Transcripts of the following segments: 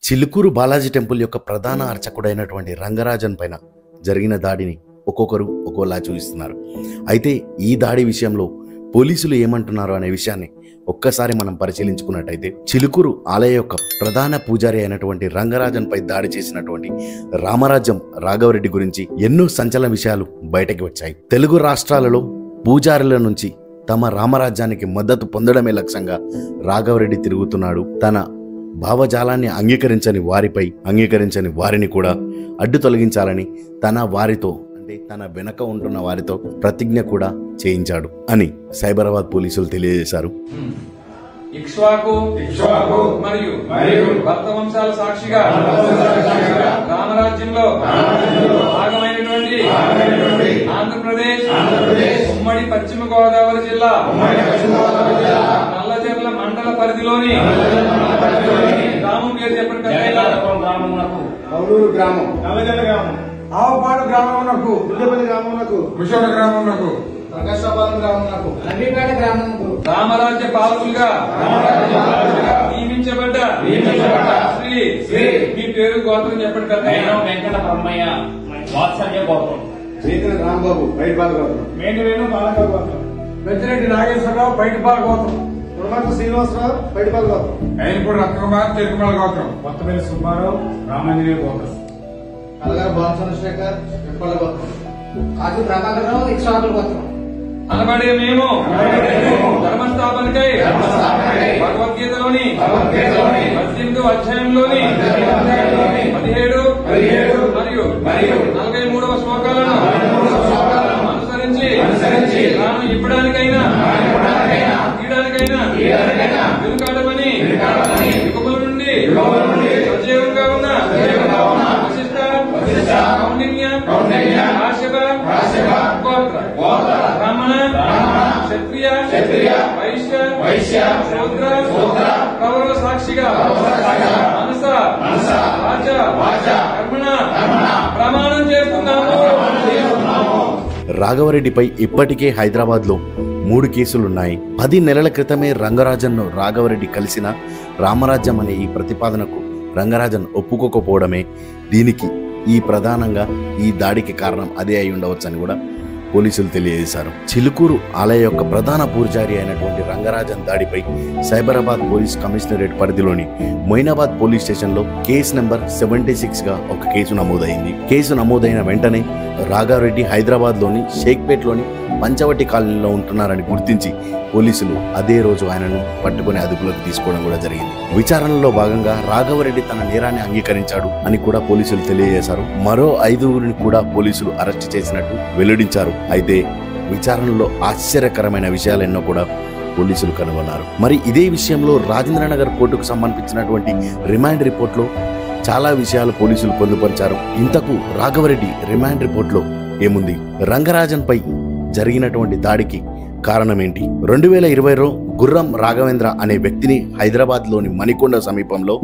Chilukuru Balaji temple యొక్క ప్రధాన అర్చకుడైనటువంటి రంగరాజన్ పైన జరిగిన దాడిని ఒక్కొక్కరు ఒక్కోలా చూపిస్తున్నారు. అయితే ఈ దాడి విషయంలో పోలీసులు ఏమంటున్నారు అనే విషయాన్ని ఒక్కసారి మనం పరిశీలించుకున్నట్టయితే, చిలుకూరు ఆలయ యొక్క ప్రధాన పూజారి అయినటువంటి రంగరాజన్ పై దాడి చేసినటువంటి రామరాజ్యం రాఘవరెడ్డి గురించి ఎన్నో సంచలన విషయాలు బయటకి వచ్చాయి. తెలుగు రాష్ట్రాలలో పూజారుల నుంచి తమ రామరాజ్యానికి మద్దతు పొందడమే లక్ష్యంగా రాఘవరెడ్డి తిరుగుతున్నాడు. తన భావజాలాన్ని అంగీకరించని వారిని కూడా అడ్డు తొలగించాలని వారితో అంటే తన వెనక ఉంటున్న వారితో ప్రతిజ్ఞ కూడా చేయించాడు అని సైబరాబాద్ పోలీసులు తెలియజేశారు. ఇక్ష్వాకు మరియు భక్త వంశాల సాక్షిగా రామరాజ్యంలో భాగమైనటువంటి ఆంధ్రప్రదేశ్ ఉమ్మడి పశ్చిమ గోదావరి జిల్లా నల్లజర్ల మండల పరిధిలోని గ్రామం పేరు చెప్పండి. గ్రామం, నల్లజర్ల గ్రామం, ఆవపాడు గ్రామమునకు, బుద్ధపల్లి గ్రామమునకు, ముషోడ గ్రామమునకు, ప్రకాశాపాలెం గ్రామమునకు, నవీపేట గ్రామమునకు రామరాజ్య పాలకులుగా నియమించబడ్డ శ్రీ మీ పేరు గోత్రం చెప్పండి. వెంకట బ్రహ్మయ్య వాత్సల్య గోత్రం, చేతుల రాంబాబు బయటపాల గోత్రం, మేడివేణు బాలక గోత్రం, పెద్దిరెడ్డి నాగేశ్వరరావు బయటపాల గోత్రం, తులమంత శ్రీనివాసరావు బయటపాల గోత్రం, అయినపూడి రత్నకుమార్ తిరుమల గోత్రం, కొత్తపల్లి సుబ్బారావు రామాంజనేయ గోత్రం, కలగారు బాల చంద్రశేఖర్ వెంపల గోత్రం, కాజు ప్రభాకరరావు ఇక్ష్వాకుల గోత్రం. అనబడే మేము ధర్మస్థాపనకై భగవద్గీతలోని 18వ అధ్యాయంలోని 17 మరియు 43వ శ్లోకాలను అనుసరించి తాను ఇప్పడానికైనా తీయడానికైనా వెనుకాడమని యుగముల నుండి సజీవంగా ఉన్న వశిష్ఠ, కౌండిన్య, కాశ్యప, గోత్ర, బ్రాహ్మణ, క్షత్రియ, వైశ్య, శూద్ర, కౌరవ సాక్షిగా మనస వాచ కర్మణ ప్రమాణం చేస్తున్నాము. రాఘవరెడ్డిపై ఇప్పటికే హైదరాబాద్లో 3 కేసులున్నాయి. 10 నెలల క్రితమే రంగరాజన్ను రాఘవరెడ్డి కలిసిన రామరాజ్యం అనే ఈ ప్రతిపాదనకు రంగరాజన్ ఒప్పుకోకపోవడమే దీనికి ప్రధానంగా ఈ దాడికి కారణం అదే అయి ఉండవచ్చని కూడా పోలీసులు తెలియజేశారు. చిలుకూరు ఆలయ యొక్క ప్రధాన పూజారి అయినటువంటి రంగరాజన్ దాడిపై సైబరాబాద్ పోలీస్ కమిషనరేట్ పరిధిలోని మొయినాబాద్ పోలీస్ స్టేషన్లో కేసు నెంబర్ 76 గా ఒక కేసు నమోదైంది. కేసు నమోదైన వెంటనే రాఘవరెడ్డి హైదరాబాద్లోని షేక్పేట్లోని పంచవటి కాలనీలో ఉంటున్నారని గుర్తించి పోలీసులు అదే రోజు ఆయనను పట్టుకుని అదుపులోకి తీసుకోవడం కూడా జరిగింది. విచారణలో భాగంగా రాఘవరెడ్డి తన నేరాన్ని అంగీకరించాడు అని కూడా పోలీసులు తెలియజేశారు. మరో 5గురిని కూడా పోలీసులు అరెస్ట్ చేసినట్టు వెల్లడించారు. అయితే విచారణలో ఆశ్చర్యకరమైన విషయాలెన్నో కూడా పోలీసులు కనుగొన్నారు. మరి ఇదే విషయంలో రాజేంద్రనగర్ కోర్టుకు సంబంధించినటువంటి రిమాండ్ రిపోర్ట్లో చాలా విషయాలు పోలీసులు పొందుపరిచారు. ఇంతకు రాఘవరెడ్డి రిమాండ్ రిపోర్ట్లో ఏముంది, రంగరాజన్ పై జరిగినటువంటి దాడికి కారణం ఏంటి, 2020లో గుర్రం రాఘవేంద్ర అనే వ్యక్తిని హైదరాబాద్లోని మణికొండ సమీపంలో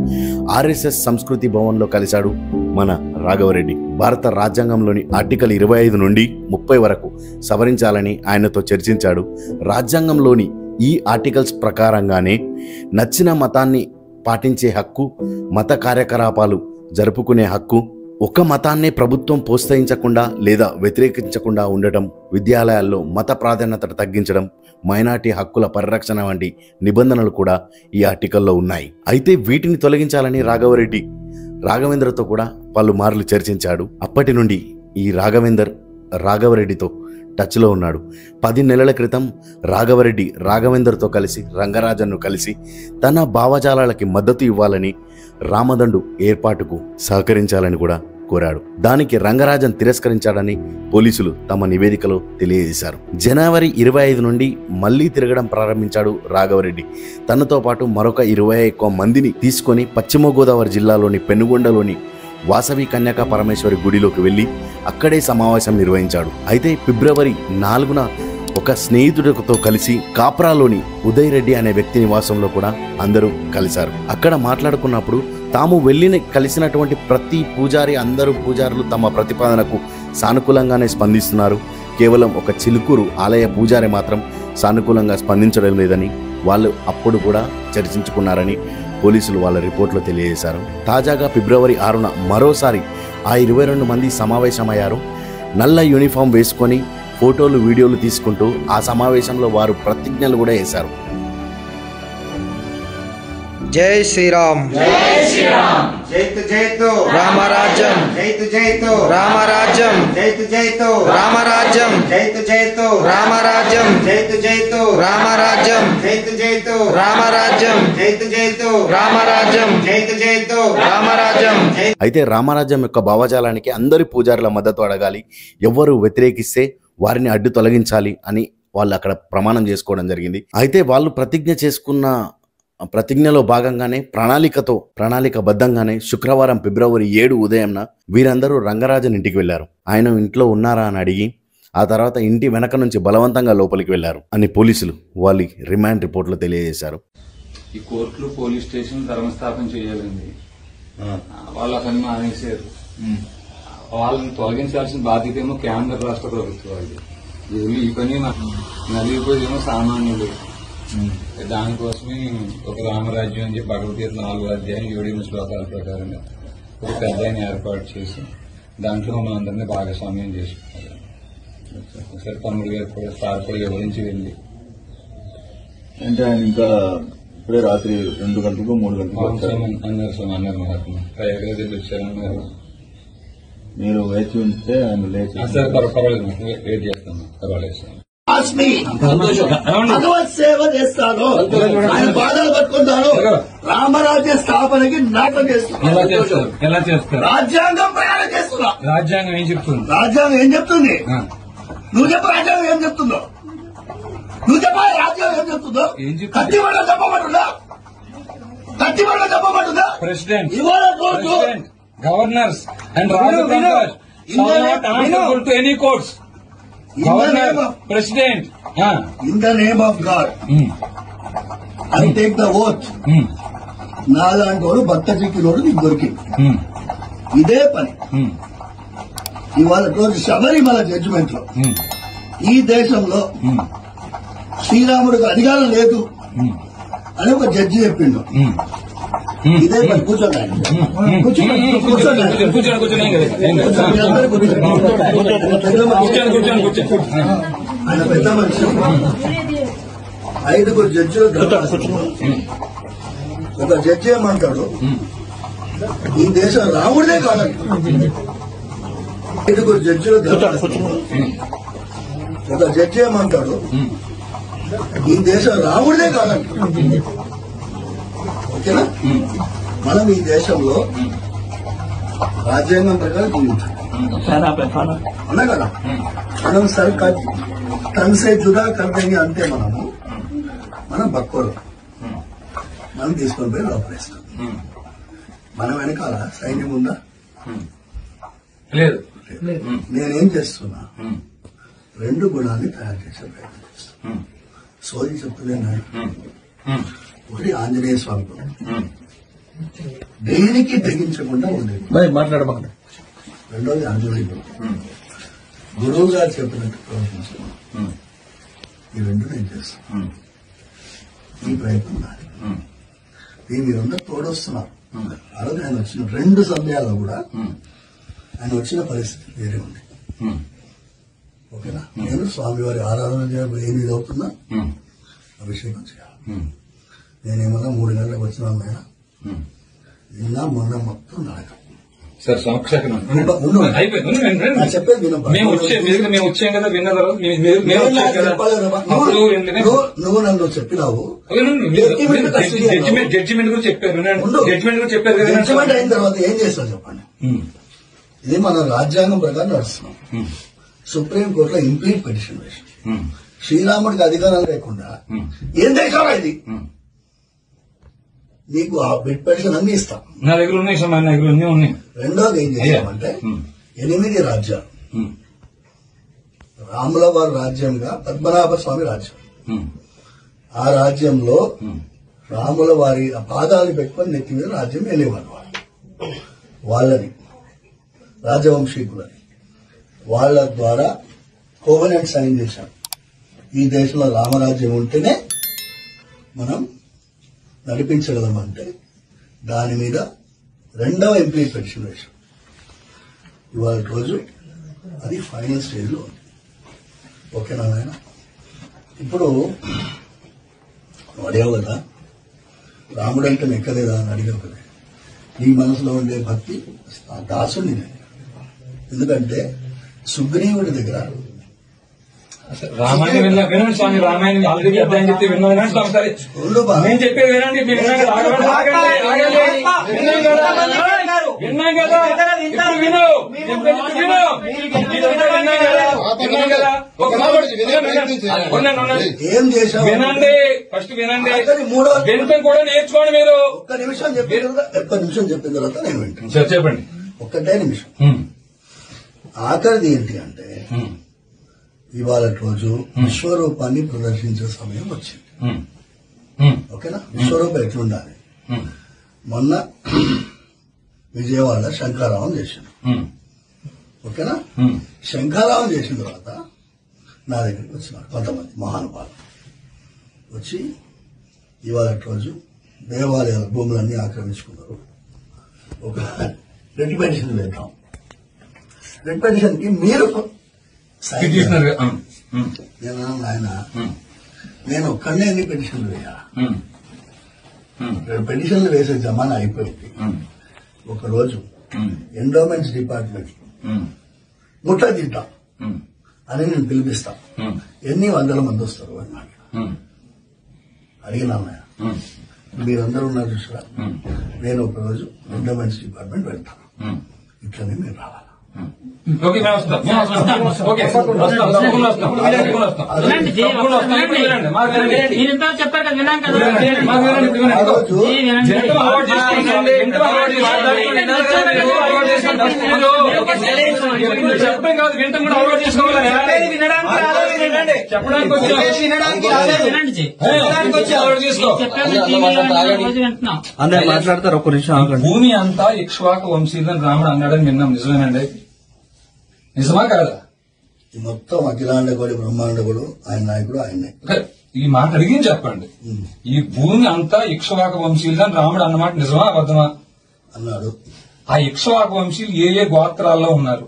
RSS సంస్కృతి భవన్లో కలిశాడు మన రాఘవరెడ్డి. భారత రాజ్యాంగంలోని ఆర్టికల్ 25 నుండి 30 వరకు సవరించాలని ఆయనతో చర్చించాడు. రాజ్యాంగంలోని ఈ ఆర్టికల్స్ ప్రకారంగానే నచ్చిన మతాన్ని పాటించే హక్కు, మత కార్యకలాపాలు జరుపుకునే హక్కు, ఒక మతాన్నే ప్రభుత్వం ప్రోత్సహించకుండా లేదా వ్యతిరేకించకుండా ఉండటం, విద్యాలయాల్లో మత ప్రాధాన్యత తగ్గించడం, మైనార్టీ హక్కుల పరిరక్షణ వంటి నిబంధనలు కూడా ఈ ఆర్టికల్లో ఉన్నాయి. అయితే వీటిని తొలగించాలని రాఘవేంద్రతో కూడా పలుమార్లు చర్చించాడు. అప్పటి నుండి ఈ రాఘవరెడ్డితో టచ్లో ఉన్నాడు. 10 నెలల క్రితం రాఘవేంద్రతో కలిసి రంగరాజన్ను కలిసి తన భావజాలాలకి మద్దతు ఇవ్వాలని, రామదండు ఏర్పాటుకు సహకరించాలని కూడా కోరాడు. దానికి రంగరాజన్ తిరస్కరించాడని పోలీసులు తమ నివేదికలో తెలియజేశారు. జనవరి 25 నుండి మళ్లీ తిరగడం ప్రారంభించాడు రాఘవరెడ్డి. తనతో పాటు మరొక 21 మందిని తీసుకొని పశ్చిమ గోదావరి జిల్లాలోని పెనుగొండలోని వాసవి కన్యకా పరమేశ్వరి గుడిలోకి వెళ్లి అక్కడే సమావేశం నిర్వహించాడు. అయితే ఫిబ్రవరి 4న ఒక స్నేహితుడితో కలిసి కాప్రాలోని ఉదయ్ రెడ్డి అనే వ్యక్తి నివాసంలో కూడా అందరూ కలిశారు. అక్కడ మాట్లాడుకున్నప్పుడు తాము కలిసినటువంటి ప్రతి పూజారి, అందరూ పూజారులు తమ ప్రతిపాదనకు సానుకూలంగానే స్పందిస్తున్నారు. కేవలం ఒక చిలుకూరు ఆలయ పూజారి మాత్రం సానుకూలంగా స్పందించడం లేదని వాళ్ళు అప్పుడు కూడా చర్చించుకున్నారని పోలీసులు వాళ్ళ రిపోర్ట్లో తెలియజేశారు. తాజాగా ఫిబ్రవరి 6న మరోసారి ఆ 22 మంది సమావేశమయ్యారు. నల్ల యూనిఫామ్ వేసుకొని ఫోటోలు వీడియోలు తీసుకుంటూ ఆ సమావేశంలో వారు ప్రతిజ్ఞలు కూడా చేశారు. జై శ్రీరామ్, జై శ్రీరామ్, జైతు జైతు రామరాజ్యం, జైతు జైతు రామరాజ్యం, జైతు జైతు రామరాజ్యం, జైతు జైతు రామరాజ్యం, జైతు జైతు రామరాజ్యం, జైతు జైతు రామరాజ్యం, జైతు జైతు రామరాజ్యం, జైతు జైతు రామరాజ్యం. అయితే రామరాజ్యం యొక్క భావజాలానికి అందరి పూజారుల మద్దతు అడగాలి, ఎవ్వరు వ్యతిరేకిస్తే వారిని అడ్డు తొలగించాలి అని వాళ్ళు అక్కడ ప్రమాణం చేసుకోవడం జరిగింది. అయితే వాళ్ళు ప్రతిజ్ఞ చేసుకున్న ప్రతిజ్ఞలో భాగంగానే ప్రణాళికబద్ధంగానే శుక్రవారం ఫిబ్రవరి 7 ఉదయంన వీరందరూ రంగరాజన్ ఇంటికి వెళ్లారు. ఆయన ఇంట్లో ఉన్నారా అని అడిగి ఆ తర్వాత ఇంటి వెనక నుంచి బలవంతంగా లోపలికి వెళ్లారు అని పోలీసులు వాళ్ళ రిమాండ్ రిపోర్ట్లో తెలియజేశారు. ఈ కోర్టులు పోలీస్ స్టేషన్ ధర్మస్థాపన చేయాలండి. వాళ్ళ పని మానేశారు. వాళ్ళని తొలగించాల్సిన బాధ్యత ఏమో కేంద్ర రాష్ట్ర ప్రభుత్వాలు. ఈ పని నలిగిపోయేమో సామాన్యులు. దానికోసమే ఒక రామరాజ్యం అని చెప్పి భగవద్గీత 4వ అధ్యాయం 7 శ్లోకాల ప్రకారంగా ఒక పెద్ద ఏర్పాటు చేసి దాంట్లో మనం అందరినీ భాగస్వామ్యం చేసుకుంటారు. ఒకసారి తమ్ముడు గారు కూడా సార్ కూడా వివరించి వెళ్ళి అంటే ఆయన ఇంకా ఇప్పుడే రాత్రి 2 గంటలకు 3 గంటలకు అన్నారు మహాత్మ ప్రయాగరాజ్ వచ్చారన్నారు. మీరు వేచి ఉంటే ఆయన లేచి సార్ పర్వాలేదు వెయిట్ చేస్తాను. పర్వాలేదు సార్. భగవత్ సేవ చేస్తాను, ఆయన బాధలు పట్టుకుంటాను, రామరాజ్య స్థాపనకి నాటకం చేస్తున్నాను. ఎలా చేస్తారు? రాజ్యాంగం ప్రయాణం చేస్తున్నా. రాజ్యాంగం ఏం చెప్తుంది? రాజ్యాంగం ఏం చెప్తుంది? నువ్వు చెప్పు. రాజ్యాంగం ఏం చెప్తుందో నువ్వు చెప్ప. రాజ్యాంగం ఏం చెప్తుందో కత్తిబడిలో చెప్పబడుతుందా? ప్రెసిడెంట్, ఇవాళ court governors and Raju to any courts. Governor, President. In the name of God, I take the oath. నాలాంటి వాడు భక్త చిక్కినోడు నీకు దొరికింది. ఇదే పని ఇవాళ రోజు శబరిమల జడ్జిమెంట్ లో ఈ దేశంలో శ్రీరాముడికి అధికారం లేదు అని ఒక జడ్జి చెప్పిండు. ఇదే పని. కూర్చోండి ఆయన పెద్ద మనిషి. 5 జడ్జిలు. ఒక జడ్జి ఏమంటాడు, ఈ దేశం రాముడిదే కాదంట. 5 జడ్జిలు. ఒక జడ్జి ఏమంటాడు, ఈ దేశం రాముడిదే కాదంట. ఓకేనా? మనం ఈ దేశంలో రాజ్యాంగం ప్రకారం జీవించాలి అన్నా కదా. మనం సర్కార్ తనసే జుదా కర్తంగా అంటే మనం బక్కోరు మనం తీసుకొని పోయి లోపలేస్తాం. మన వెనకాల సైన్యం ఉందా? లేదు. నేనేం చేస్తున్నా, 2 గుణాన్ని తయారు చేసే ప్రయత్నం చేస్తున్నా. సోది చెప్తున్నాను. ఒకటి ఆంజనేయ స్వామి గుణం, దేనికి తెగించకుండా ఉండేది. మాట్లాడబాక. రెండోది ఆంజనేయ గుణం, గురువు గారు చెప్పినట్టు ప్రవర్తించడం. ఈ 2 నేను చేస్తాను. ఈ ప్రయత్నం నాది. దీని మీరందరూ తోడొస్తున్నారు. ఆ రోజు ఆయన వచ్చిన 2 సమయాల్లో కూడా ఆయన వచ్చిన పరిస్థితి వేరే ఉంది. ఓకేనా? నేను స్వామివారి ఆరాధన 8 అవుతున్నా, అభిషేకం చేయాలి. నేనేమన్నా 3 గంటలకు వచ్చినా ఆయన నిన్న మొన్న మొత్తం నడక. సార్ చెప్పేది నువ్వు నన్ను చెప్పినావు. జడ్జిమెంట్ కూడా చెప్పారు. జడ్జిమెంట్ అయిన తర్వాత ఏం చేస్తావు చెప్పండి. ఇది మన రాజ్యాంగం ప్రకారం నడుస్తున్నాం. సుప్రీంకోర్టులో ఇంప్లీట్ పిటిషన్ వేసి శ్రీరాముడికి అధికారం లేకుండా ఏం దేశంలో ఇది నీకు ఆ బిట్ పిటిషన్ అన్ని ఇస్తాం. నా దగ్గర ఉన్నాయి. రెండోది ఏం చేసామంటే 8 రాజ్యాలు, రాముల వారి రాజ్యంగా పద్మనాభ స్వామి రాజ్యం. ఆ రాజ్యంలో రాముల వారి పాదాలు పెట్టుకొని నెత్తి మీద రాజ్యం వెళ్ళేవారు. వాళ్ళని రాజవంశీకులని వాళ్ళ ద్వారా కోవెనెంట్ సైన్ చేశాం. ఈ దేశంలో రామరాజ్యం ఉంటేనే మనం నడిపించగలమంటే దాని మీద రెండవ ఎంపీ పెన్షన్ వేశాం. ఇవాళ రోజు అది ఫైనల్ స్టేజ్లో ఉంది. ఓకేనా నాయన? ఇప్పుడు అడిగావు కదా, రాముడు అంటే ఎక్కలేదా అని అడిగావు కదా. నీ మనసులో ఉండే భక్తి ఆ దాసుని, ఎందుకంటే సుగ్రీవుడి దగ్గర రామాయణం వినండి స్వామి, రామాయణం ఆల్రెడీ అధ్యాయం చెప్తే విన్నాను స్వామి. సరే నేను చెప్పేది వినండి, విన్నాం కదా, విను ఏం చేశావు వినండి, ఫస్ట్ వినండి, వినటం కూడా నేర్చుకోండి మీరు. ఒక్క నిమిషం చెప్పిన తర్వాత నేను వింటాను. చెప్పండి. ఒక్కటే నిమిషం. ఆఖరిది ఏంటి అంటే, ఇవాళ రోజు విశ్వరూపాన్ని ప్రదర్శించే సమయం వచ్చింది. ఓకేనా? విశ్వరూపం ఎట్లుండాలి? మొన్న విజయవాడ శంఖారావం చేశాను. ఓకేనా? శంఖారావం చేసిన తర్వాత నా దగ్గరికి వచ్చినారు కొంతమంది మహానుభావులు. వచ్చి ఇవాళ రోజు దేవాలయాల భూములన్నీ ఆక్రమించుకున్నారు. ఒక రెడ్ పెన్షన్ వేద్దాం. రెడ్ పెన్షన్ కి మీరు ఆయన నేను ఒక్కడనే ఎన్ని పెన్షన్లు వేయాలా? పెన్షన్లు వేసే జమానా అయిపోయింది. ఒకరోజు ఎండోమెంట్స్ డిపార్ట్మెంట్ ముట్ట తింటాం అని నేను పిలిపిస్తాం. ఎన్ని వందల మంది వస్తారు అన్నమాట. అడిగినా మీరందరూ ఉన్నారు చూసారా, నేను ఒకరోజు ఎండోమెంట్స్ డిపార్ట్మెంట్ వెళ్తాను, ఇట్లనే మీరు రావాలా? చెప్పారు కదా, విన్నాం కదా. చెప్పడం కాదు, వింటం కూడా అలవాటు చేసుకోవాలి. చెప్పడానికి మాట్లాడతారు. ఒక నిమిషం. భూమి అంతా ఇక్ష్వాకు వంశీయులని రాముడు అన్నాడని విన్నాం. నిజమేనండి? నిజమా కాదా? మొత్తం అఖిలాండగోడి బ్రహ్మాండగోడు ఆయన నాయకుడు ఆయనే. ఈ మాట అడిగి చెప్పండి. ఈ భూమి అంతా ఇక్ష్వాకు వంశీయులని రాముడు అన్నమాట నిజమా అబద్ధమా? అన్నాడు. ఆ ఇక్ష్వాకు వంశీయులు ఏ ఏ గోత్రాల్లో ఉన్నారు?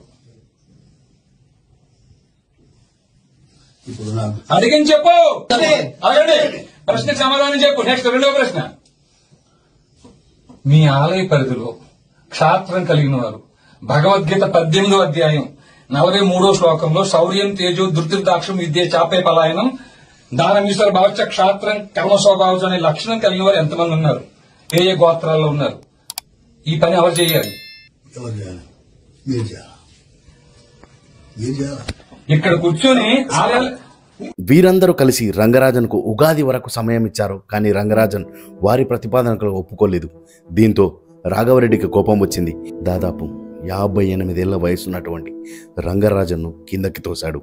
ఇప్పుడు నాకు అడిగిన చెప్పు. అడగండి, ప్రశ్నకు సమాధానం చెప్పు. నెక్స్ట్ రెండో ప్రశ్న. మీ ఆలయ పరిధిలో క్షాత్రం కలిగిన వారు భగవద్గీత 18వ అధ్యాయం 43వ శ్లోకంలో శౌర్యం తేజో దుర్దాక్షం విద్య చాపే పలాయనం దానమీశ్వర భావచ్చ క్షాత్రం కర్మస్వభావం అనే లక్షణం కలిగిన వారు ఎంతమంది ఉన్నారు? ఏ ఏ గోత్రాల్లో ఉన్నారు? ఈ పని ఎవరు చేయాలి? ఎవరు చేయాలి? మీరు చేయాలి. మీరు చేయాలి. ఇక్కడ కూర్చొని వీరందరూ కలిసి రంగరాజన్కు ఉగాది వరకు సమయం ఇచ్చారు. కానీ రంగరాజన్ వారి ప్రతిపాదనకు ఒప్పుకోలేదు. దీంతో రాఘవరెడ్డికి కోపం వచ్చింది. దాదాపు 58 ఏళ్ల వయసున్నటువంటి రంగరాజన్ను కిందకి తోశాడు.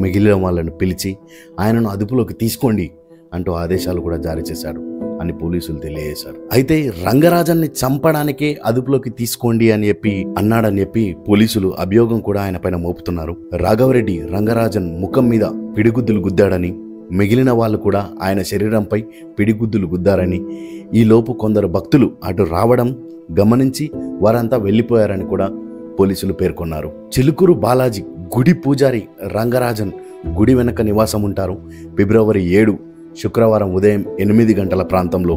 మిగిలిన వాళ్ళను పిలిచి ఆయనను అదుపులోకి తీసుకోండి అంటూ ఆదేశాలు కూడా జారీ చేశాడు అని పోలీసులు తెలియజేశారు. అయితే రంగరాజన్ని చంపడానికే అదుపులోకి తీసుకోండి అని అన్నాడని చెప్పి పోలీసులు అభియోగం కూడా ఆయన పైన మోపుతున్నారు. రాఘవరెడ్డి రంగరాజన్ ముఖం మీద పిడిగుద్దులు గుద్దాడని, మిగిలిన వాళ్ళు కూడా ఆయన శరీరంపై పిడిగుద్దులు గుద్దారని, ఈ లోపు కొందరు భక్తులు అటు రావడం గమనించి వారంతా వెళ్లిపోయారని కూడా పోలీసులు పేర్కొన్నారు. చిలుకూరు బాలాజీ గుడి పూజారి రంగరాజన్ గుడి వెనక నివాసం ఉంటారు. ఫిబ్రవరి 7 శుక్రవారం ఉదయం 8 గంటల ప్రాంతంలో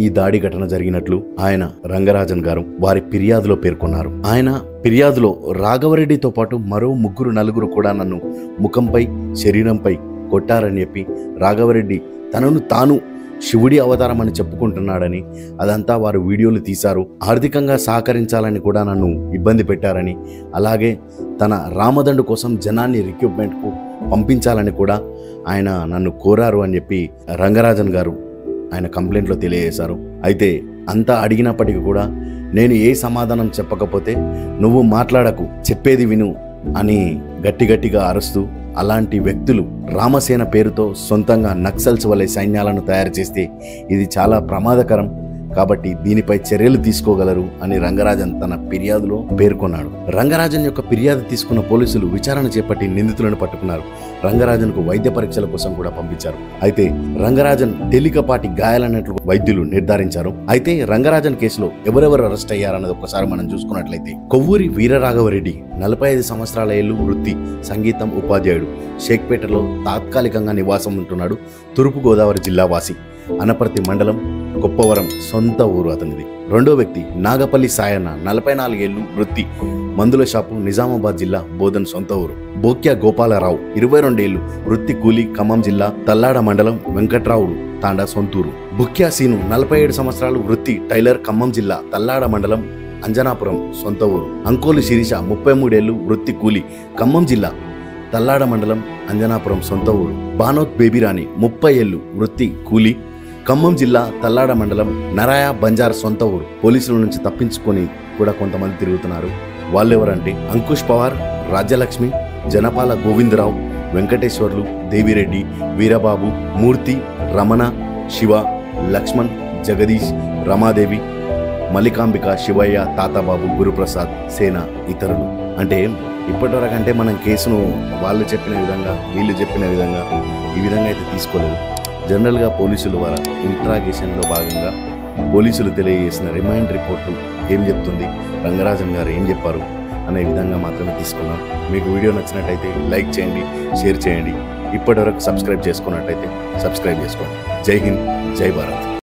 ఈ దాడి ఘటన జరిగినట్లు ఆయన రంగరాజన్ గారు వారి ఫిర్యాదులో పేర్కొన్నారు. ఆయన ఫిర్యాదులో రాఘవరెడ్డితో పాటు మరో 3-4 కూడా నన్ను ముఖంపై శరీరంపై కొట్టారని చెప్పి, రాఘవరెడ్డి తనను తాను శివుడి అవతారం అని చెప్పుకుంటున్నాడని, అదంతా వారు వీడియోలు తీశారు, ఆర్థికంగా సహకరించాలని కూడా నన్ను ఇబ్బంది పెట్టారని, అలాగే తన రామదండు కోసం జనాన్ని రిక్రూట్మెంట్కు పంపించాలని కూడా ఆయన నన్ను కోరారు అని చెప్పి రంగరాజన్ గారు ఆయన కంప్లైంట్లో తెలియజేశారు. అయితే అంతా అడిగినప్పటికీ కూడా నేను ఏ సమాధానం చెప్పకపోతే నువ్వు మాట్లాడకు, చెప్పేది విను అని గట్టిగా అరుస్తూ, అలాంటి వ్యక్తులు రామసేన పేరుతో సొంతంగా నక్సల్స్ వలె సైన్యాలను తయారు చేస్తే ఇది చాలా ప్రమాదకరం, కాబట్టి దీనిపై చర్యలు తీసుకోగలరు అని రంగరాజన్ తన ఫిర్యాదులో పేర్కొన్నాడు. రంగరాజన్ యొక్క ఫిర్యాదు తీసుకున్న పోలీసులు విచారణ చేపట్టి నిందితులను పట్టుకున్నారు. రంగరాజన్కు వైద్య పరీక్షల కోసం కూడా పంపించారు. అయితే రంగరాజన్ తేలికపాటి గాయాలన్నట్లు వైద్యులు నిర్ధారించారు. అయితే రంగరాజన్ కేసులో ఎవరెవరు అరెస్ట్ అయ్యారన్నది ఒక్కసారి మనం చూసుకున్నట్లయితే కొవ్వూరి వీరరాఘవరెడ్డి 45 సంవత్సరాల ఏళ్లు, వృత్తి సంగీతం ఉపాధ్యాయుడు, షేక్పేటలో తాత్కాలికంగా నివాసం ఉంటున్నాడు. తూర్పుగోదావరి జిల్లా వాసి, అనపర్తి మండలం గొప్పవరం సొంత ఊరు అతనిది. రెండో వ్యక్తి నాగపల్లి సాయన్న 44 ఏళ్లు, వృత్తి మందుల షాపు, నిజామాబాద్ జిల్లా బోధన్ సొంత ఊరు. బోక్యా గోపాలరావు 22 ఏళ్లు, వృత్తి కూలీ, ఖమ్మం జిల్లా తల్లాడ మండలం వెంకట్రావులు తాండా సొంతూరు. బుక్యా సీను 47 సంవత్సరాలు, వృత్తి టైలర్, ఖమ్మం జిల్లా తల్లాడ మండలం అంజనాపురం సొంత ఊరు. అంకోలు శిరీష 33 ఏళ్లు, వృత్తి కూలీ, ఖమ్మం జిల్లా తల్లాడ మండలం అంజనాపురం సొంత ఊరు. బానోత్ బేబీరాణి 30 ఏళ్లు, వృత్తి కూలీ, ఖమ్మం జిల్లా తల్లాడ మండలం నరాయ బంజార్ సొంత ఊరు. పోలీసుల నుంచి తప్పించుకొని కూడా కొంతమంది తిరుగుతున్నారు. వాళ్ళెవరంటే అంకుష్ పవార్, రాజ్యలక్ష్మి, జనపాల గోవిందరావు, వెంకటేశ్వర్లు, దేవిరెడ్డి, వీరబాబు, మూర్తి, రమణ, శివ, లక్ష్మణ్, జగదీష్, రమాదేవి, మల్లికాంబిక, శివయ్య, తాతాబాబు, గురుప్రసాద్, సేన ఇతరులు. అంటే ఇప్పటివరకు అంటే మనం కేసును వాళ్ళు చెప్పిన విధంగా, వీళ్ళు చెప్పిన విధంగా ఈ విధంగా అయితే తీసుకోలేదు. జనరల్గా పోలీసులు వారి ఇంట్రాగేషన్లో భాగంగా పోలీసులు తెలియజేసిన రిమైండ్ రిపోర్టు ఏం చెప్తుంది, రంగరాజన్ గారు ఏం చెప్పారు అనే విధంగా మాత్రమే తీసుకున్నాం. మీకు వీడియో నచ్చినట్టయితే లైక్ చేయండి, షేర్ చేయండి. ఇప్పటివరకు సబ్స్క్రైబ్ చేసుకున్నట్టయితే సబ్స్క్రైబ్ చేసుకోండి. జై హింద్, జై భారత్.